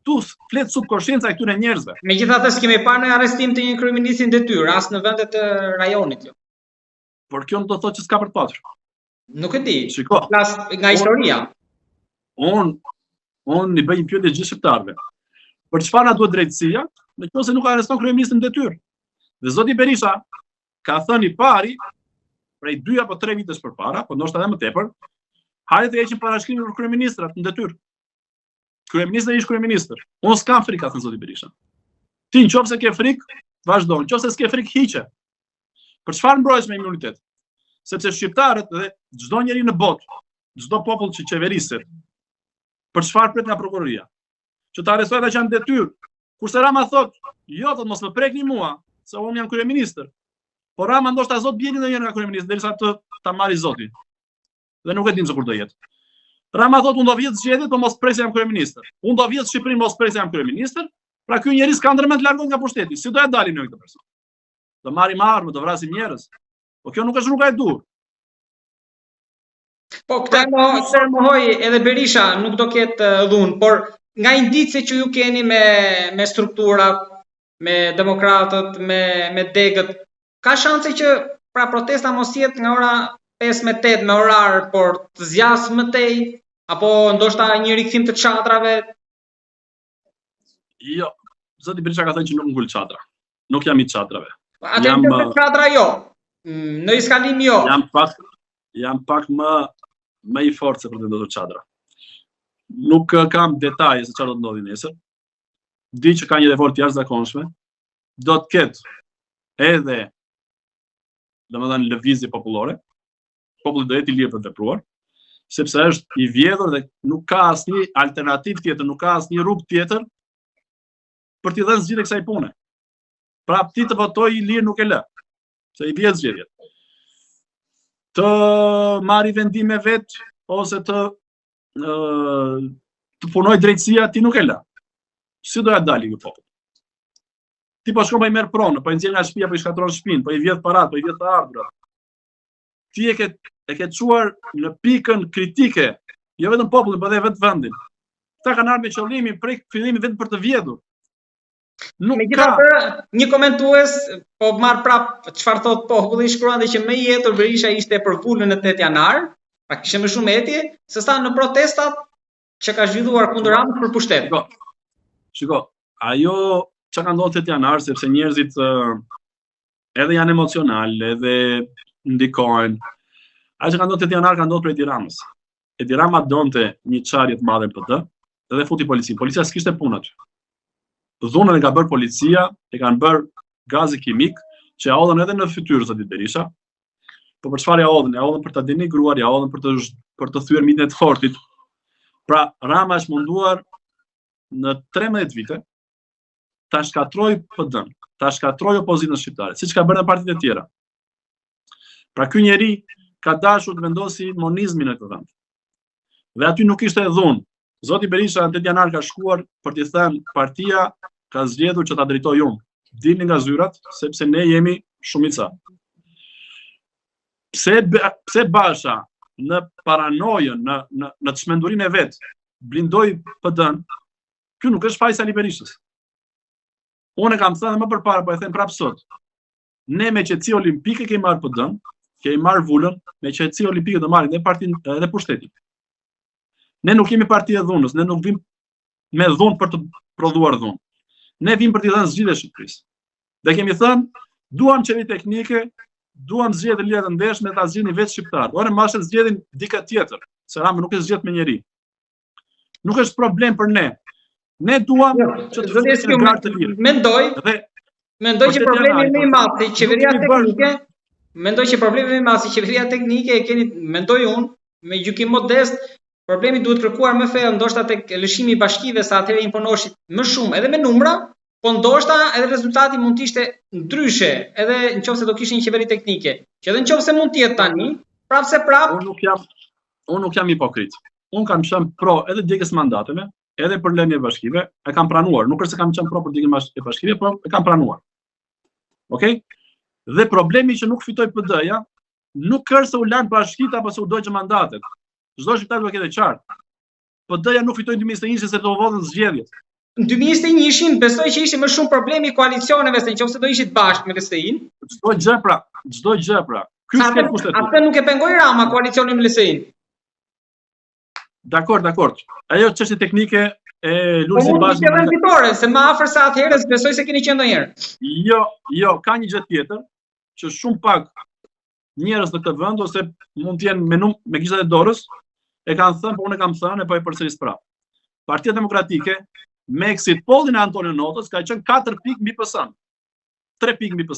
tu flet subkonsciencia e këtyre njerëzve. Megjithatë s'kemi parë në arrestim të një kryeministri në detyrë, as në vendet të rajonit. Jo. Por kjo nuk do të thotë që s'ka për të patur. Nuk e di. Shiko, Flas nga historia. Unë i bëj një pyetje gjithë shqiptarëve. Për çfarë na duhet drejtësia, nëse nuk arreston kryeministrin në detyrë? Dhe zoti Berisha ka thënë i pari prej 2 apo 3 vitesh përpara, po ndoshta edhe më tepër, hajde të heqim parashkrimin për kryeministrat në detyrë. Kryeministri ish kryeministër. Unë s'kam frikë, ka thënë zoti Berisha. Ti nëse ke frikë, vazhdo. Nëse s'ke frikë, hiqe. Për çfarë mbrohesh me imunitet? Sepse shqiptarët dhe çdo njeri në botë, çdo popull që qeveriset, për çfarë pret nga prokuroria? Që ta arrestojnë ata që janë në detyrë. Kurse Rama thotë, jo, thotë mos më prekni mua, se unë jam kryeministër. Por Rama ndoshta zot bjeni ndonjëherë nga kryeministri derisa ta marri zoti. Dhe nuk e dim se kur do jetë. Rama thotë unë do vjet zgjedhjet, po mos pres se jam kryeministër. Unë do vjet Shqipërinë, mos pres se jam kryeministër. Pra ky njerëz ka ndërmend të largohet nga pushteti. Si do ja dalim ne këtë person? Do marrim armë, do vrasim njerëz. Po kjo nuk është rruga e dur. Po këtë mohoi edhe Berisha nuk do ketë dhunë, por nga indicet që ju keni me strukturat, me demokratët, me degët, ka shanse që pra protesta mos jetë nga ora 5-8 me orar, por të zjas më tej, apo ndoshta një rikthim të çadrave? Jo, zoti Berisha ka thënë që nuk ngul çadra. Nuk jam i çadrave. Atë të çadra jo. Në iskalim jo. Jam pak më i fortë se pretendoj çadra. Nuk kam detaje se çfarë do të ndodhi nesër. Di që ka një revoltë jashtëzakonshme. Do të ketë edhe domethënë lëvizje popullore. Populli do jetë i lirë për të vepruar, sepse është i vjedhur dhe nuk ka asnjë alternativë tjetër, nuk ka asnjë rrugë tjetër për t'i dhënë zgjidhje kësaj pune. Pra ti të votoj i lirë nuk e lë, se i vjedh zgjedhjet. Të marri vendime vet ose të punoj drejtësia ti nuk e lë. Si do ja dali ky popull? Ti po shkon pa i merr pronë, po i nxjerr nga shtëpia, po i shkatron shtëpinë, po i vjedh parat, po i vjedh të ardhurat. Ti e ke çuar në pikën kritike, jo vetëm popullin, por edhe vetë vendin. Këta kanë ardhur me qëllimin prej fillimit vetëm për të vjedhur. Nuk ka një komentues, po marr prap çfarë thot populli, shkruan që më i jetur Berisha ishte për vulën në 8 janar, pra kishte më shumë etje se sa në protestat që ka zhvilluar kundër Ramës për pushtet. Shiko, ajo çka ka ndodhur 8 janar, sepse njerëzit edhe janë emocional, edhe ndikojnë. Ajo që ka ndodhur 8 janar ka ndodhur prej Edi Ramës. Edi Rama donte një çarje të madhe në PD dhe futi policinë. Policia s'kishte punë aty. Dhunën e ka bërë policia, e kanë bërë gazi kimik, që ja hodhën edhe në fytyrë zoti Berisha. Po për çfarë ja hodhën? Ja hodhën për ta denigruar, ja hodhën për të thyer mitin e të fortit. Pra Rama është munduar në 13 vite ta shkatroj PD-n, ta shkatroj opozitën shqiptare, siç ka bërë në partitë e tjera. Pra ky njeri ka dashur të vendosi monizmin në këtë vend. Dhe aty nuk ishte dhunë. Zoti Berisha në 8 janar ka shkuar për t'i thënë partia ka zgjedhur që ta drejtoj unë. Dilni nga zyrat, sepse ne jemi shumica. Pse Basha në paranojën, në çmendurinë e vet, blindoi PD-n, ky nuk është fajsa e Berishës. Unë kam thënë më përpara, po e them prapë sot. Ne me qetësi olimpike kemi marrë PD-n, kemi marrë vulën, me qetësi olimpike do marrim edhe partinë edhe pushtetin. Ne nuk jemi parti e dhunës, ne nuk vim me dhunë për të prodhuar dhunë. Ne vim për t'i dhënë zgjidhje Shqipërisë. Dhe kemi thënë, duam qeverie teknike, duam zgjedhje lira të ndershme, ta zgjidhni vetë shqiptarët. Ore mbase zgjedhin dikë tjetër, se Rama nuk e zgjedh me njeri. Nuk është problem për ne. Ne duam që të vëmë garë të lirë. Mendoj që problemi më i madh i qeveria teknike, e keni, mendoj unë, me gjykim modest, problemi duhet kërkuar më thellë ndoshta tek lëshimi i bashkive sa atëherë imponoshit më shumë edhe me numra, po ndoshta edhe rezultati mund të ishte ndryshe, edhe nëse do kishin një qeveri teknike. Që edhe nëse mund të jetë tani, prapse prap. Unë nuk jam hipokrit. Unë kam qenë pro edhe djegjes mandateve, edhe për lënien e bashkive, e kam pranuar. Nuk është se kam qenë pro për djegjen e bashkive, por e kam pranuar. Okej? Dhe problemi që nuk fitoi PD-ja, nuk është se u lan bashkitë apo se u dogjë mandatet. Çdo shqiptar duhet të ketë qartë. PD-ja nuk fitoi në 2021 se do vodhën zgjedhjet. në 2021 besoj që ishte më shumë problemi i koalicioneve se nëse do ishit bashkë me LSI-n. Çdo gjë pra. Ky është kushtetues. Atë nuk e pengoi Rama koalicionin me LSI-n. Dakor. Ajo çështje teknike e Lulzit bashkë. Po mund të fitore, se më afër se atëherë besoj se keni qenë ndonjëherë. Jo, ka një gjë tjetër që shumë pak njerëz në këtë vend ose mund të jenë me gishtat e dorës e kanë thënë, po unë e kam thënë e po e përsëris prapë. Partia Demokratike me exit pollin e Antonio Notës ka qenë 4 pikë mbi PS-n. 3 pikë mbi PS-n.